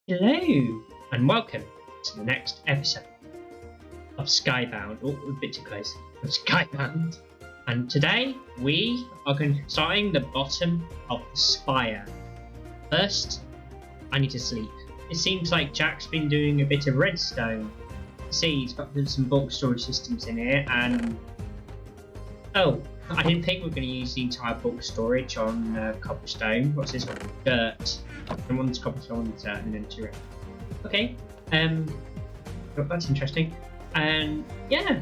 Hello, and welcome to the next episode of SkyBound. Oh, a bit too close. Of SkyBound. And today we are going to be starting the bottom of the Spire. First, I need to sleep. It seems like Jack's been doing a bit of redstone. See, he's got some bulk storage systems in here, and oh, I didn't think we were going to use the entire bulk storage on cobblestone. What's this one? Dirt. And one's cobblestone, one's dirt, and then two. Okay. Oh, that's interesting. And yeah.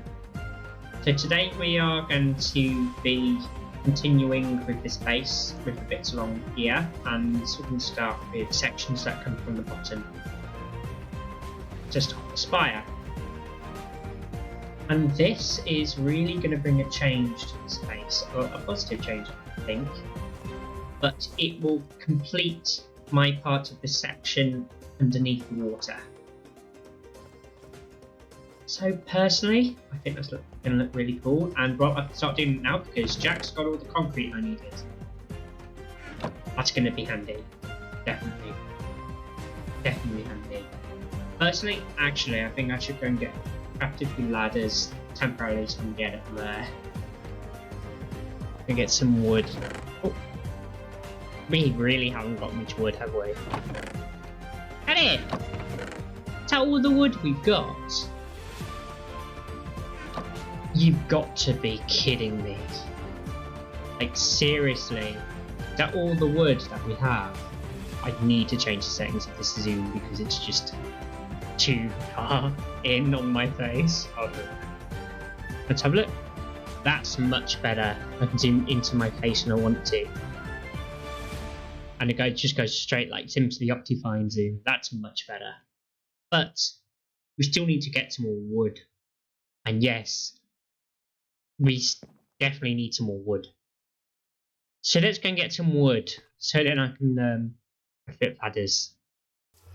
So today we are going to be continuing with this base with the bits along here, and so we can start with sections that come from the bottom, just off the spire. And this is really going to bring a change to this base, or a positive change, I think. But it will complete my part of the section underneath the water. So personally, I think that's going to look really cool, and well, I can start doing it now because Jack's got all the concrete I needed. That's going to be handy, definitely handy. Personally, actually, I think I should go and get crafted few ladders temporarily so I can get up there and get some wood. Oh. We really haven't got much wood, have we? Hey! Is that all the wood we've got? You've got to be kidding me. Like, seriously? Is that all the wood that we have? I need to change the settings of the zoom because it's just too far in on my face. Oh, let's have a look. That's much better. I can zoom into my face when I want to. And it just goes straight like into the Optifine zoom. That's much better. But we still need to get some more wood. And yes, we definitely need some more wood. So let's go and get some wood. So then I can fit ladders.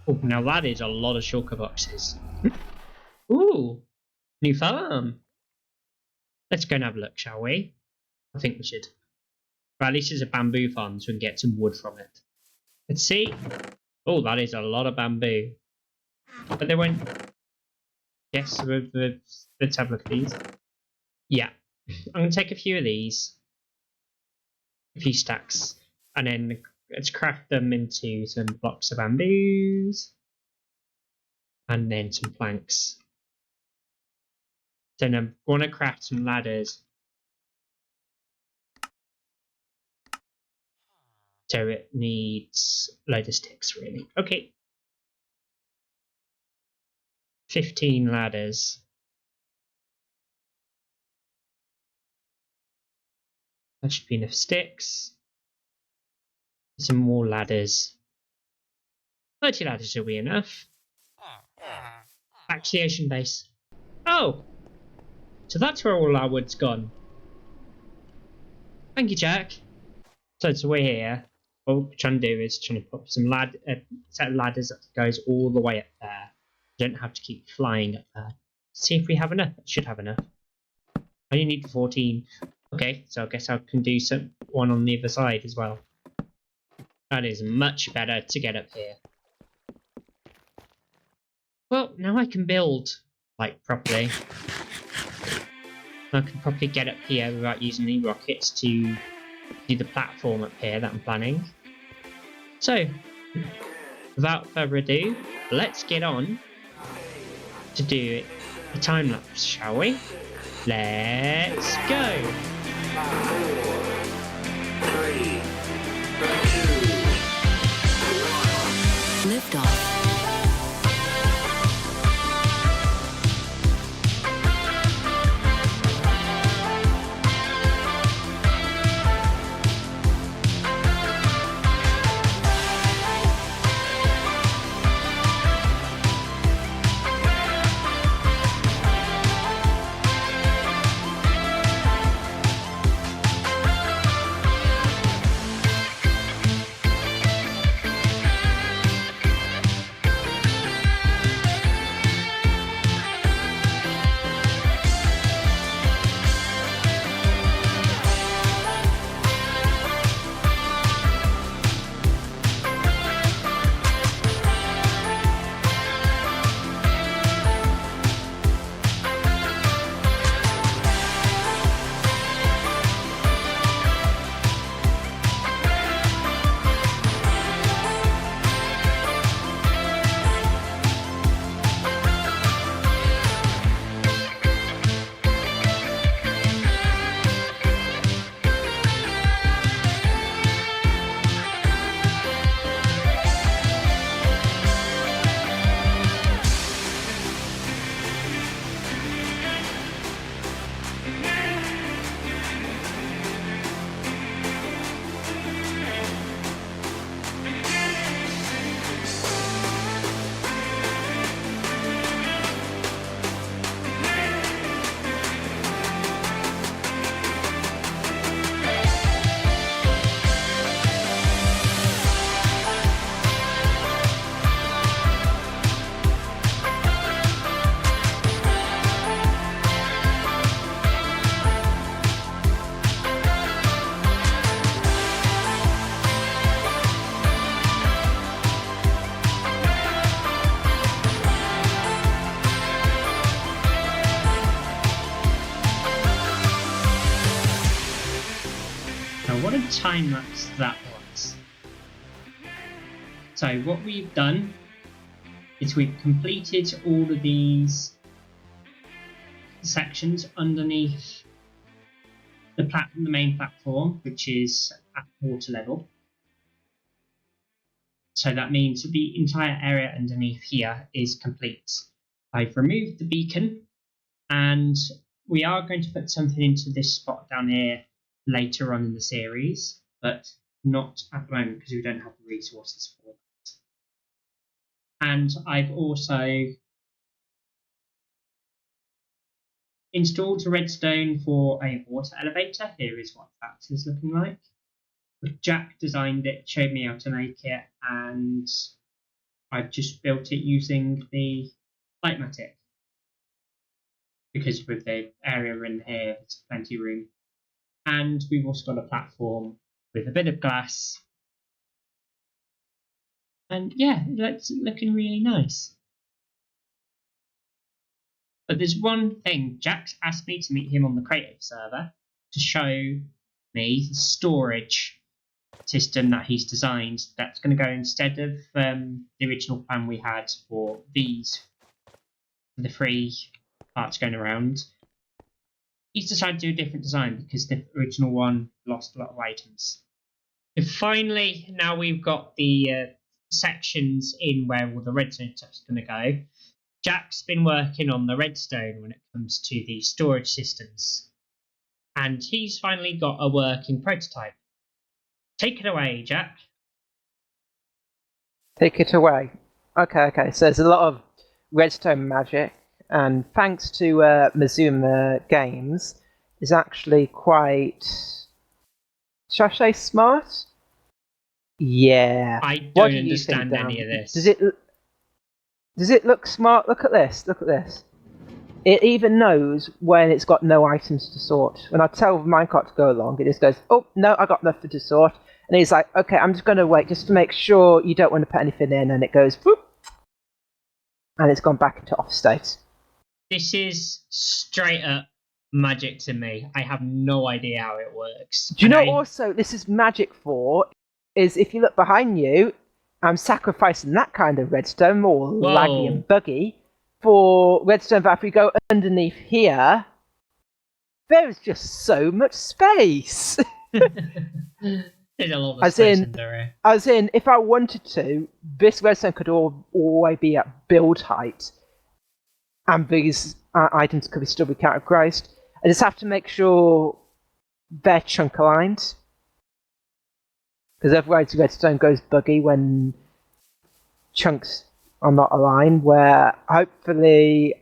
Oh, now that is a lot of shulker boxes. Ooh, new farm. Let's go and have a look, shall we? I think we should. But at least it's a bamboo farm, so we can get some wood from it. Let's see. Oh, that is a lot of bamboo. But they won't. Yes, let's have a look at these. Yeah, I'm going to take a few of these. A few stacks. And then let's craft them into some blocks of bamboos. And then some planks. Then I'm going to craft some ladders. So it needs a load of sticks, really. Okay. 15 ladders. That should be enough sticks. Some more ladders. 30 ladders will be enough. Back to the ocean base. Oh! So that's where all our wood's gone. Thank you, Jack. So we're here. What we're trying to do is trying to put some set of ladders that goes all the way up there. You don't have to keep flying up there. See if we have enough. I should have enough. I only need 14. Okay, so I guess I can do one on the other side as well. That is much better to get up here. Well, now I can build, like, properly. I can probably get up here without using any rockets to do the platform up here that I'm planning. So, without further ado, let's get on to do a time lapse, shall we? Let's go! 3, 2, 1. Lift off. time lapse that was. So what we've done is we've completed all of these sections underneath the main platform, which is at water level. So that means the entire area underneath here is complete. I've removed the beacon, and we are going to put something into this spot down here later on in the series, but not at the moment because we don't have the resources for that. And I've also installed a redstone for a water elevator. Here is what that is looking like. Jack designed it, showed me how to make it, and I've just built it using the Lightmatic. Because with the area in here, there's plenty of room. And we've also got a platform with a bit of glass. And yeah, that's looking really nice. But there's one thing. Jack's asked me to meet him on the creative server to show me the storage system that he's designed that's going to go instead of the original plan we had for these, the 3 parts going around. He's decided to do a different design because the original one lost a lot of items. And finally, now we've got the sections in where all the redstone stuff's going to go. Jack's been working on the redstone when it comes to the storage systems, and he's finally got a working prototype. Take it away, Jack. Take it away. Okay. So there's a lot of redstone magic, and thanks to Mazuma Games, is actually quite, shall I say, smart? Yeah. I don't understand any of this. Does it look smart? Look at this. It even knows when it's got no items to sort. When I tell Minecraft to go along, it just goes, oh, no, I got nothing to sort. And he's like, okay, I'm just going to wait just to make sure you don't want to put anything in. And it goes, whoop, and it's gone back into off state. This is straight up magic to me. I have no idea how it works. Do you know also this is magic for? Is if you look behind you, I'm sacrificing that kind of redstone, more laggy and buggy, for redstone. But if we go underneath here, there is just so much space. There's a lot of space under here. As in, if I wanted to, this redstone could always be at build height, and these items could still be categorized. I just have to make sure they're chunk aligned, because otherwise redstone goes buggy when chunks are not aligned, where hopefully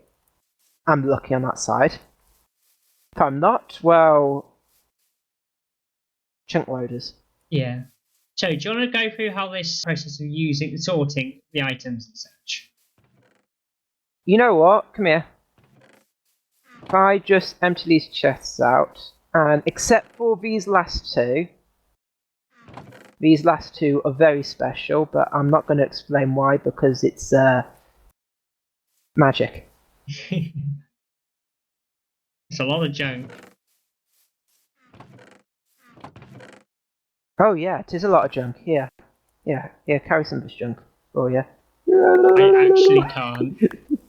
I'm lucky on that side. If I'm not, well, chunk loaders. Yeah. So, do you want to go through how this process of sorting the items and such? You know what? Come here. If I just empty these chests out, and except for these last two are very special, but I'm not going to explain why because it's magic. It's a lot of junk. Oh yeah, it is a lot of junk. Yeah, carry some of this junk. Oh yeah. I actually can't.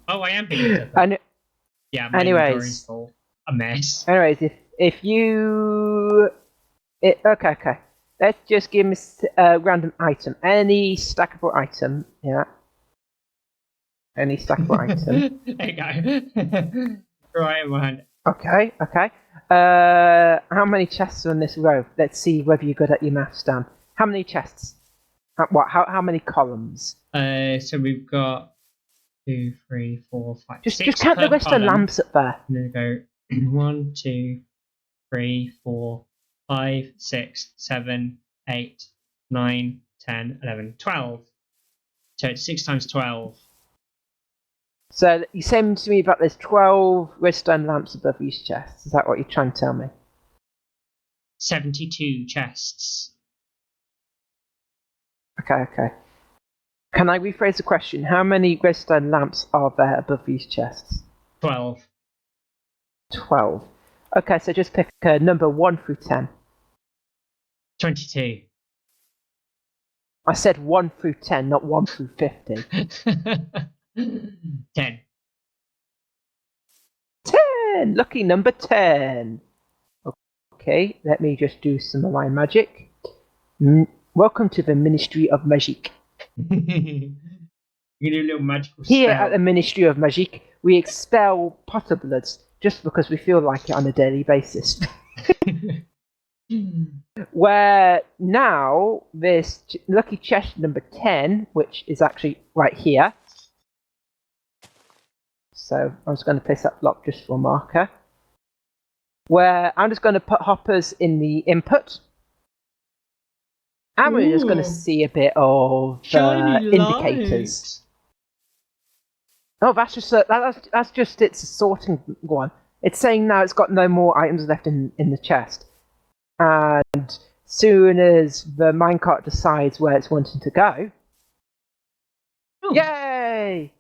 Oh, I am being yeah, my inventory's full. A mess. Anyways, if you... Okay. Let's just give me a random item. Any stackable item, yeah. Any stackable item. There you go. Right in my hand. Okay. How many chests are on this row? Let's see whether you're good at your maths, Dan. How many chests? How many columns? So we've got 2, 3, 4, 5, just 6 just count the rest of the lamps up there. And then go 1, 2, 3, 4, 5, 6, 7, 8, 9, 10, 11, 12. So it's 6 times 12. So you're saying to me about there's 12 redstone lamps above each chest. Is that what you're trying to tell me? 72 chests. Okay. Can I rephrase the question? How many redstone lamps are there above these chests? 12. 12. Okay, so just pick a number 1 through 10. 22. I said 1 through 10, not 1 through 50. 10. 10! Lucky number 10. Okay, let me just do some of my magic. Welcome to the Ministry of Magic. You do a little magical Here spell. at the Ministry of Magic, we expel potterbloods just because we feel like it on a daily basis. Where now this lucky chest number 10, which is actually right here. So I'm just going to place that block just for a marker. Where I'm just going to put hoppers in the input. And we're just going to see a bit of indicators. Oh, that's just that's just its sorting one. It's saying now it's got no more items left in the chest. And soon as the minecart decides where it's wanting to go, yay!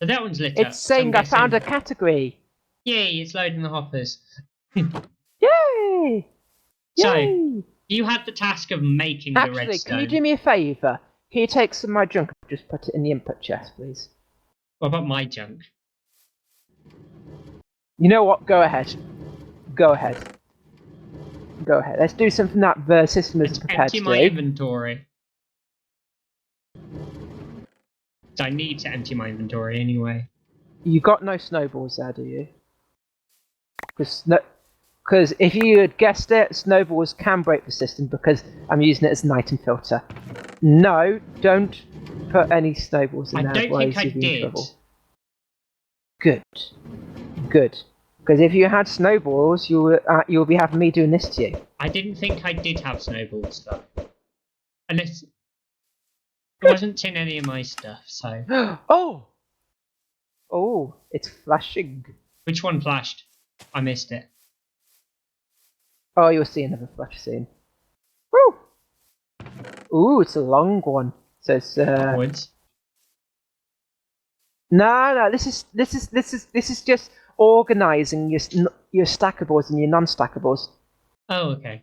So that one's lit up. It's saying I found a category. Yay! It's loading the hoppers. Yay! So Yay! you had the task of making the redstone. Actually, can you do me a favour? Can you take some of my junk and just put it in the input chest, please? What about my junk? You know what? Go ahead. Go ahead. Go ahead. Let's do something that the system is prepared to Empty do. my inventory. So I need to empty my inventory anyway. You got no snowballs there, do you? Because if you had guessed it, snowballs can break the system because I'm using it as an item filter. No, don't put any snowballs in there. I don't think I you'll be in did. trouble. Good. Good. Because if you had snowballs, you'll be having me doing this to you. I didn't think I did have snowballs though. Unless it wasn't in any of my stuff, so. Oh! Oh, it's flashing. Which one flashed? I missed it. Oh, you'll see another flash soon. Woo! Ooh, it's a long one. So it's Woods. No, this is just organising your stackables and your non-stackables. Oh, okay.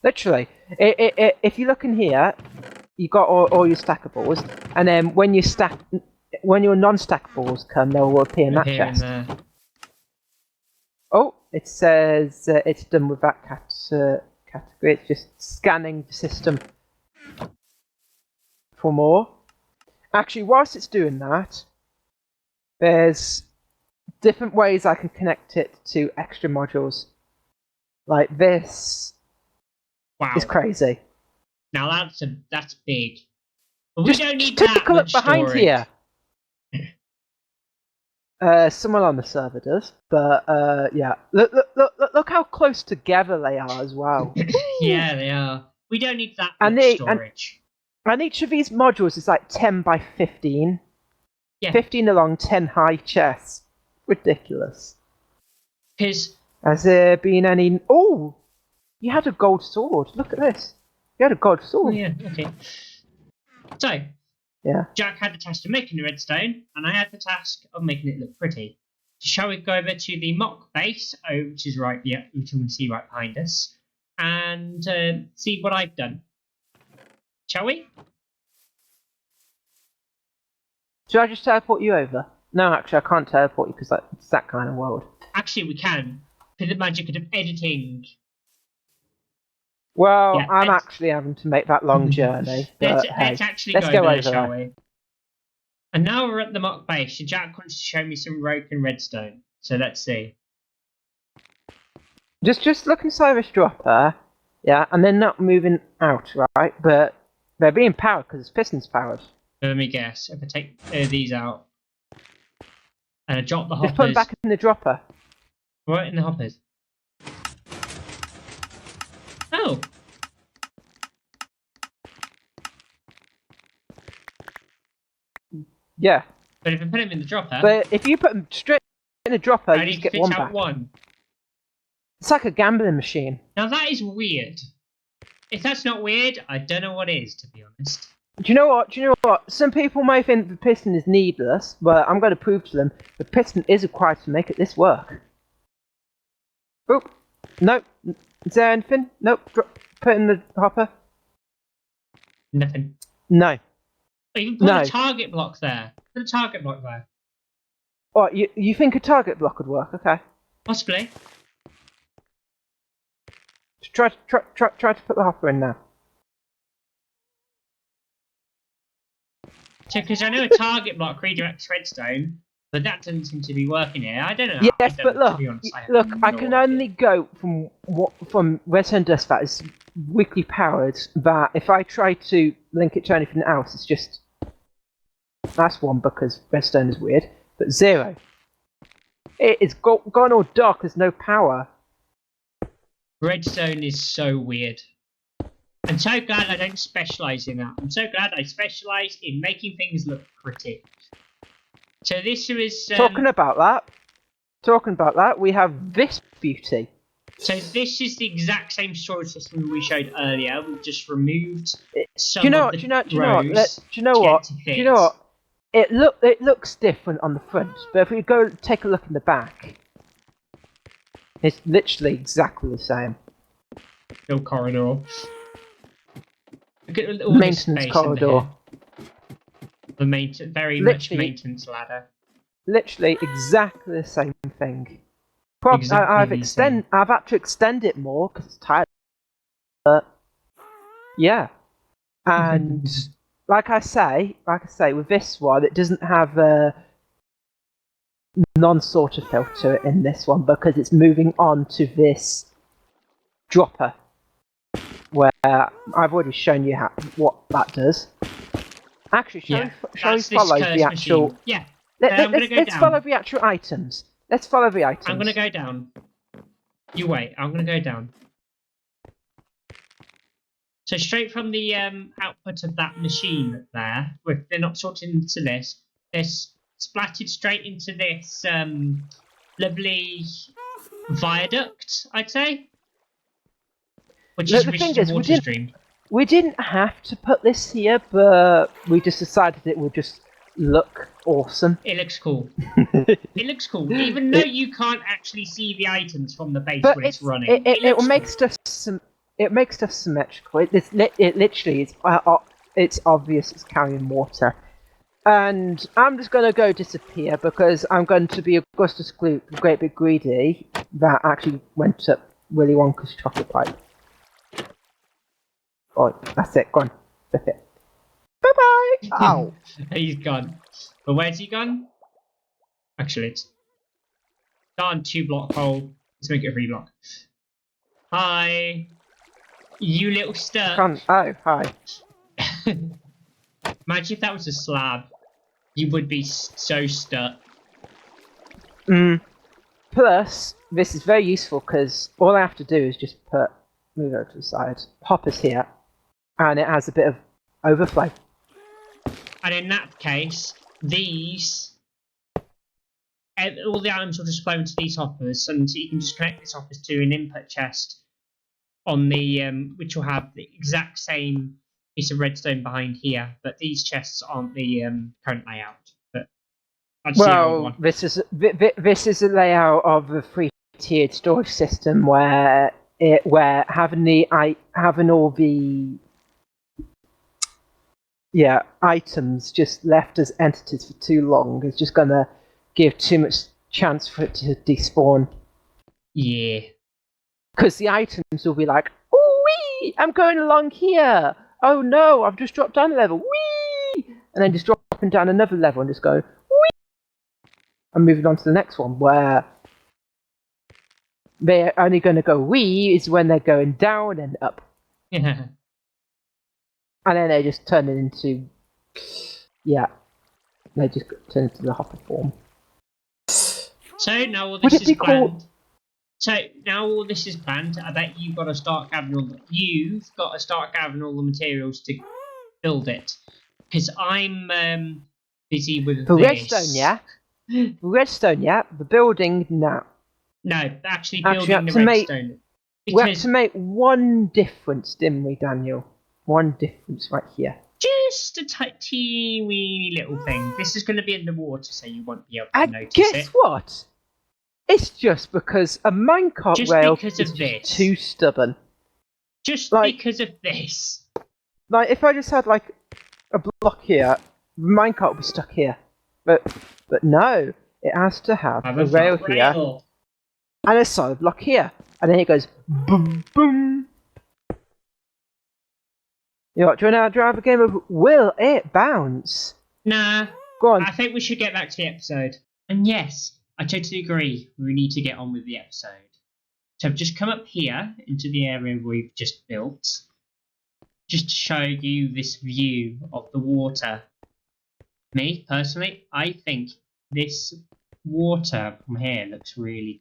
Literally, if you look in here, you got all your stackables, and then when your non-stackables come, they will appear in that chest. Oh, it says it's done with that category. It's just scanning the system for more. Actually, whilst it's doing that, there's different ways I can connect it to extra modules. Like this. Wow. It's crazy. Now that's big. But we don't need take that a look much behind storage. here. Someone on the server does, but yeah. Look how close together they are as well. Yeah, they are. We don't need that And much storage. And each of these modules is like 10 by 15. Yeah. 15 along, 10 high chests. Ridiculous. Because Has there been any... Oh! You had a gold sword. Look at this. You had a gold sword. yeah, okay. So Yeah. Jack had the task of making the redstone, and I had the task of making it look pretty. Shall we go over to the mock base, which is right, yeah, which you can see right behind us, and see what I've done? Shall we? Should I just teleport you over? No, actually, I can't teleport you because it's that kind of world. Actually, we can. For the magic of editing. Well, Yeah, I'm actually having to make that long journey. Let's But, hey, actually let's go go over there, over shall there. we? And now we're at the mock base. So Jack wants to show me some broken redstone. So let's see. Just look inside this dropper, yeah, and they're not moving out, right? But they're being powered because it's pistons powered. So let me guess. If I take these out and I drop the Just put them hoppers, back in the dropper. right in the hoppers. Oh, Yeah, but if I put them in the dropper, but if you put them straight in the dropper, I you need just to get fit one out back. one. It's like a gambling machine. Now that is weird. If that's not weird, I don't know what is, to be honest. Do you know what? Some people may think the piston is needless, but I'm going to prove to them the piston is required to make this work. Oh, no, Is there anything? Nope. Put it in the hopper. Nothing. No. Oh, you can put No. a target block there. Put a target block there. What, you think a target block would work? Okay. Possibly. Just try to put the hopper in now. So, because I know a target block redirects redstone, but that doesn't seem to be working here. I don't know. Yes, but to look, be honest, I can only go from redstone dust that is weakly powered. That if I try to link it to anything else, it's just that's one because redstone is weird. But 0, it's gone all dark. There's no power. Redstone is so weird. I'm so glad I don't specialise in that. I'm so glad I specialise in making things look pretty. So this was... Talking about that, we have this beauty. So this is the exact same storage system we showed earlier. We've just removed some Do you know of what? the rows. Do you know what? It looks different on the front, but if we go take a look in the back, it's literally exactly the same. Little corridor. Look at all Maintenance this space corridor. In here. Very much maintenance ladder. Literally exactly the same thing. Exactly I've had to extend it more because it's tired. But yeah, and like I say, with this one, it doesn't have a non-sorter filter in this one because it's moving on to this dropper, where I've already shown you what that does. Actually, shall we follow the actual? Machine. Yeah. Let's follow the actual items. Let's follow the items. I'm gonna go down. You wait. I'm gonna go down. So straight from the output of that machine there, they're not sorted into this. They're splattered straight into this lovely viaduct, I'd say, which is a water stream. We didn't have to put this here, but we just decided it would just look awesome. It looks cool. It looks cool, even though you can't actually see the items from the base when it's running. It makes stuff symmetrical. It literally is. It's obvious it's carrying water, and I'm just gonna go disappear because I'm going to be Augustus Gloop, Great Big Greedy, that actually went up Willy Wonka's chocolate pipe. Oh, that's it. Go on. Flip it. Bye-bye! Ow! He's gone. But where's he gone? Actually, it's gone 2-block hole. Let's make it a 3-block. Hi! You little stuck. Oh, hi. Imagine if that was a slab. You would be so stuck. Plus, this is very useful because all I have to do is just move over to the side. Hopper's here. And it has a bit of overflow. And in that case, all the items will just flow into these hoppers, and so you can just connect these hoppers to an input chest on the which will have the exact same piece of redstone behind here. But these chests aren't the current layout. But this is a layout of a 3-tiered storage system where having all the items just left as entities for too long is just gonna give too much chance for it to despawn. Yeah. Because the items will be like, "Oh wee! I'm going along here. Oh no, I've just dropped down a level. Wee!" And then just dropping down another level and just go wee. And moving on to the next one where they're only going to go wee is when they're going down and up. Yeah. And then they just turn it into, they just turn into the hopper form. So now all this is planned. I bet you've got to start gathering all the materials to build it. Because I'm busy with the this. redstone, yeah. The redstone, yeah. The building, no. No, actually building the redstone. We have to make one difference, didn't we, Daniel? One difference right here. Just a teeny little thing. This is going to be in the water, so you won't be able to notice it. Guess what? It's just because a minecart Just rail because is of just this. too stubborn. Just Like- because of this. Like, if I just had, like, a block here, the minecart would be stuck here. But no, it has to have Have a rail flat here rail. and a solid block here. And then it goes boom, boom. You know what, do you want to drive a game of Will It Bounce? Nah, Go on. I think we should get back to the episode. And yes, I totally agree. We need to get on with the episode. So I've just come up here into the area we've just built, just to show you this view of the water. Me, personally, I think this water from here looks really,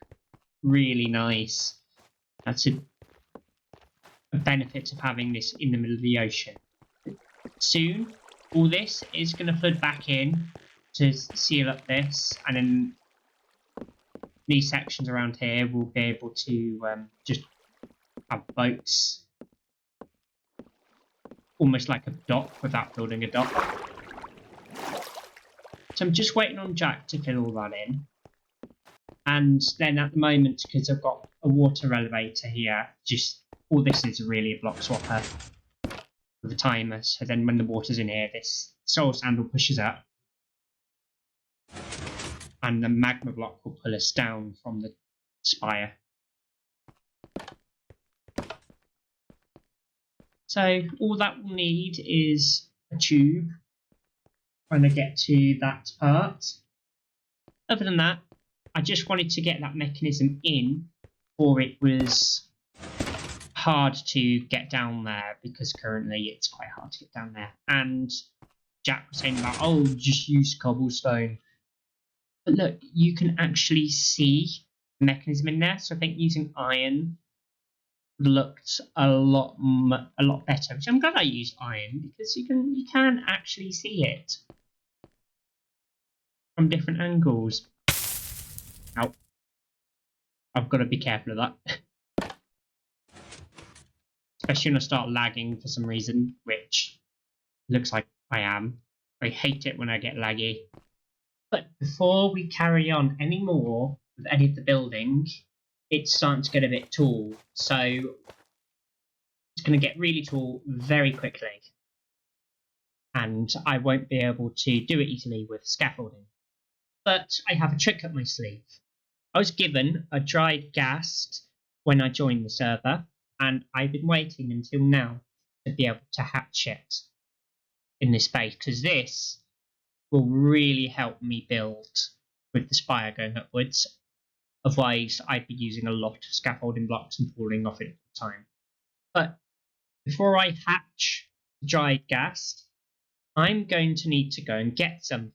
really nice. That's a benefit of having this in the middle of the ocean. Soon, all this is going to flood back in to seal up this, and then these sections around here will be able to just have boats, almost like a dock without building a dock. So I'm just waiting on Jack to fill all that in, and then at the moment, because I've got a water elevator here, just all this is really a block swapper with a timer. So then when the water's in here, this soil sand will push us up, and the magma block will pull us down from the spire. So all that we'll need is a tube when I get to that part. Other than that, I just wanted to get that mechanism in before it was hard to get down there, because currently it's quite hard to get down there. And Jack was saying about, oh, just use cobblestone. But look, you can actually see the mechanism in there. So I think using iron looked a lot better. Which I'm glad I used iron, because you can actually see it from different angles. Ow. I've got to be careful of that. Especially when I start lagging for some reason, which looks like I am. I hate it when I get laggy. But before we carry on any more with any of the building, it's starting to get a bit tall. So it's going to get really tall very quickly. And I won't be able to do it easily with scaffolding. But I have a trick up my sleeve. I was given a dried ghast when I joined the server, and I've been waiting until now to be able to hatch it in this space, because this will really help me build with the spire going upwards. Otherwise, I'd be using a lot of scaffolding blocks and falling off it at the time. But before I hatch the dried ghast, I'm going to need to go and get something.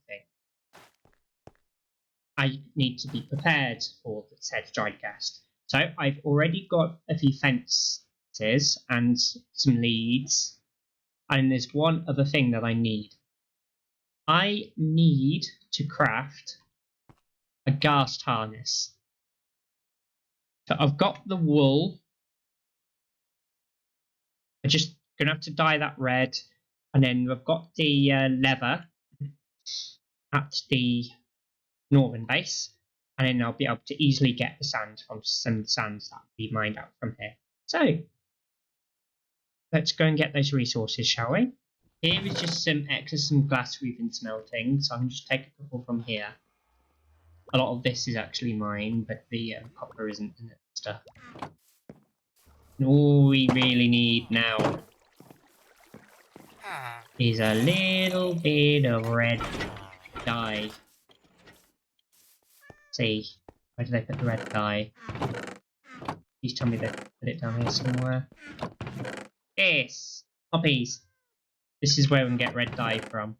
I need to be prepared for the said dried ghast. So I've already got a few fences and some leads, and there's one other thing that I need. I need to craft a ghast harness. So I've got the wool. I'm just going to have to dye that red, and then I've got the leather at the northern base, and then I'll be able to easily get the sand from some of the sands that we mined out from here. So let's go and get those resources, shall we? Here is just some glass we've been smelting, so I'm just take a couple from here. A lot of this is actually mine, but the copper isn't in it stuff. And all we really need now is a little bit of red dye. See, where did they put the red dye? Please tell me they put it down here somewhere. Yes! Poppies! This is where we can get red dye from.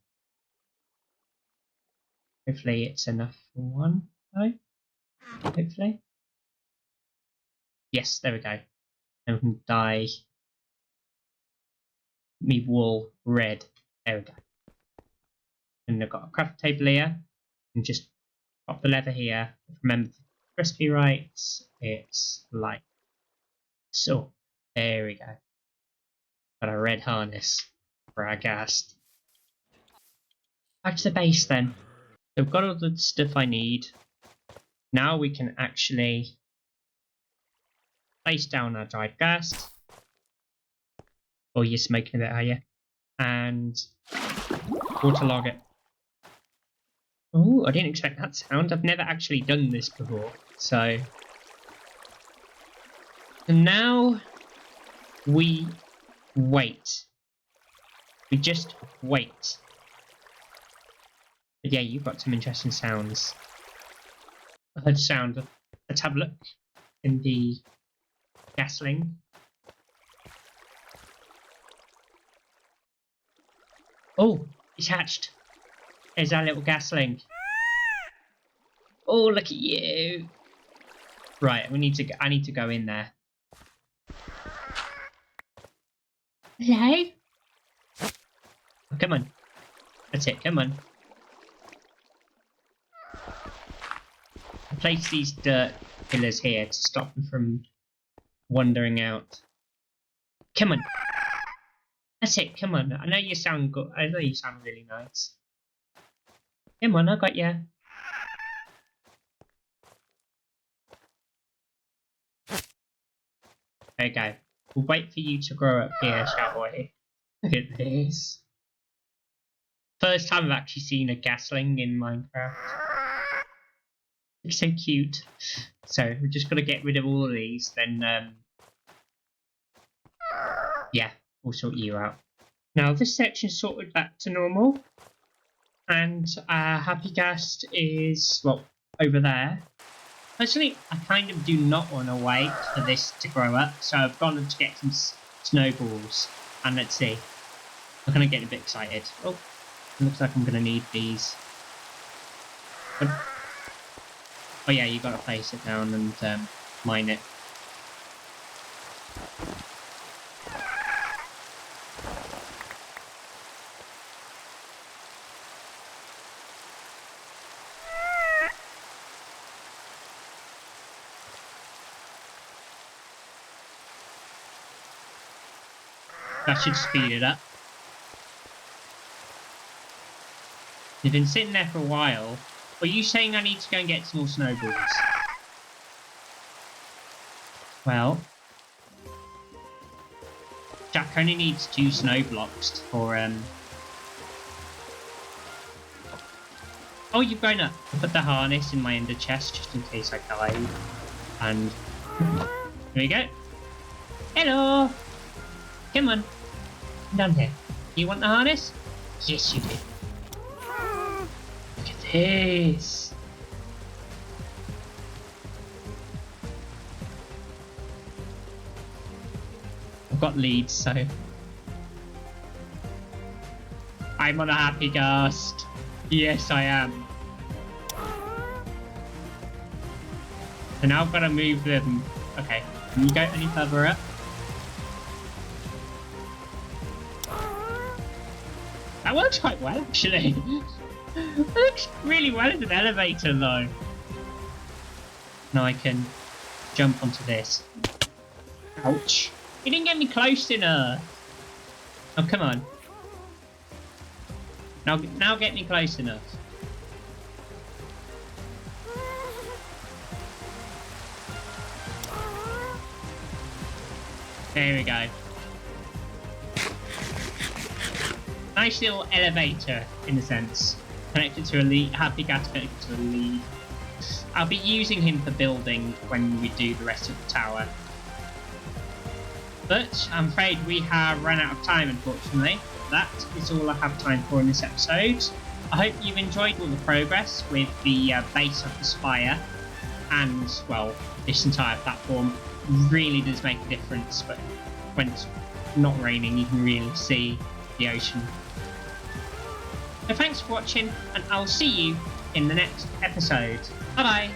Hopefully it's enough for one, though. Hopefully. Yes, there we go. And we can dye me wool red. There we go. And I've got a craft table here. And just pop the leather here. Remember the recipe right, it's like so. There we go. Got a red harness for our ghast. Back to the base then. So I've got all the stuff I need. Now we can actually place down our dried ghast. Oh, you're smoking a bit, are you? And waterlog it. Oh, I didn't expect that sound. I've never actually done this before. So and now we wait. We just wait. But yeah, you've got some interesting sounds. I heard sound. Let's have a look in the gasling. Oh, it's hatched. There's our little gasling. Oh, look at you. Right, I need to go in there. Hello? Oh, come on. That's it, come on. I place these dirt pillars here to stop them from wandering out. Come on. That's it, come on. I know you sound good. I know you sound really nice. Come on, I got you. There you go. We'll wait for you to grow up here, shall we? Look at this. First time I've actually seen a gasling in Minecraft. It's so cute. So we're just gonna get rid of all of these, then yeah, we'll sort you out. Now this section's sorted back to normal. And Happy Ghast is, well, over there. Personally, I kind of do not want to wait for this to grow up, so I've gone to get some snowballs. And let's see. I'm going to get a bit excited. Oh, it looks like I'm going to need these. But, oh yeah, you've got to place it down and mine it. That should speed it up. You've been sitting there for a while. Are you saying I need to go and get some more snowballs? Well, Jack only needs 2 snow blocks for Oh, you've grown up. I put the harness in my ender chest just in case I die. And here we go. Hello. Come on. Come down here. You want the harness? Yes, you do. Look at this. I've got leads, so I'm on a Happy Ghast. Yes, I am. So now I've got to move them. Okay, can you go any further up? That works quite well, actually. It looks really well as an elevator, though. Now I can jump onto this. Ouch. You didn't get me close enough. Oh, come on. Now get me close enough. There we go. Nice little elevator, in a sense. Connected to a lead. Happy Ghast connected to a lead. I'll be using him for building when we do the rest of the tower. But I'm afraid we have run out of time, unfortunately. That is all I have time for in this episode. I hope you've enjoyed all the progress with the base of the Spire. And, well, this entire platform really does make a difference. But when it's not raining, you can really see the ocean. So thanks for watching, and I'll see you in the next episode. Bye bye!